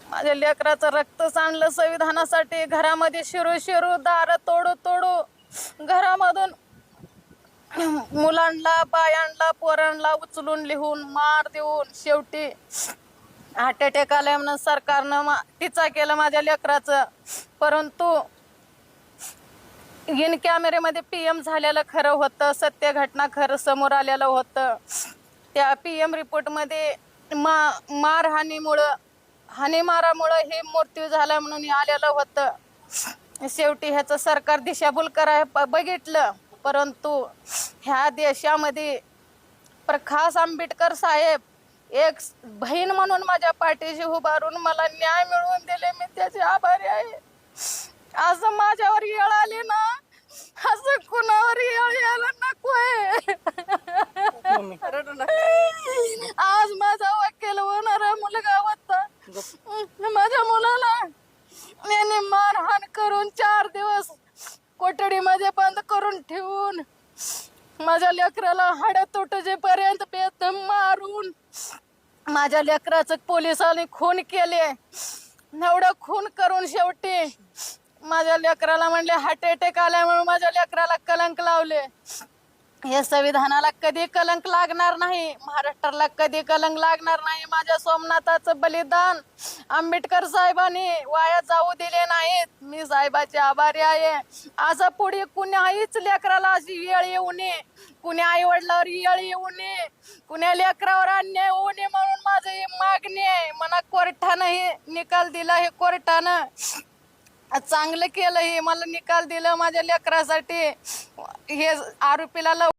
माझ्या लेकराचं रक्त सांडलं संविधानासाठी. घरामध्ये शिरू शिरू, दार तोडू तोडू, घरामधून मुलांना, बायांना, पोरांना उचलून लिहून मार देऊन शेवटी हार्ट अटॅक आलाय म्हणून सरकारनं टीचा केलं माझ्या लेकराचं. परंतु इन कॅमेरेमध्ये PM झालेलं खरं होतं, सत्य घटना खरं समोर आलेलं होतं. त्या PM रिपोर्टमध्ये हानीमारामुळं हे मृत्यू झाला म्हणून आलेलं होतं. शेवटी ह्याचं सरकार दिशाभूल करायला बघितलं. परंतु ह्या देशामध्ये प्रकाश आंबेडकर साहेब एक बहीण म्हणून माझ्या पाठीशी उभारून मला न्याय मिळवून दिले. मी त्याचे आभारी आहे. असं माझ्यावर येळ आली ना, असं कुणावर येळ यायला नकोय. आज माझा वकील होणारा मुलगा होता. माझ्या मुलाला याने मारहाण करून 4 दिवस कोठडीमध्ये बंद करून ठेवून माझ्या लेकराला हाड तुटजेपर्यंत बेदम मारून माझ्या लेकराचं पोलिसांनी खून केले. एवढं खून करून शेवटी माझ्या लेकराला म्हणले हार्ट अटॅक आल्यामुळे माझ्या लेकराला कलंक लावले. हे संविधानाला कधी कलंक लागणार नाही, महाराष्ट्राला कधी कलंक लागणार नाही. माझ्या सोमनाथाचं बलिदान आंबेडकर साहेबांनी वाया जाऊ दिले नाहीत. मी साहेबाचे आभारी आहे. आज पुढे कुणाहीच लेकराला अशी वेळ येऊ नये, कुण्या आई वडिलावर येळ येऊ नये, कुण्या लेकरावर अन्याय होऊ नये म्हणून माझं हे मागणी आहे. मला कोर्टानं हे निकाल दिला. हे कोर्टानं चांगलं केलं. हे मला निकाल दिलं माझ्या लेकरासाठी. हे आरोपीला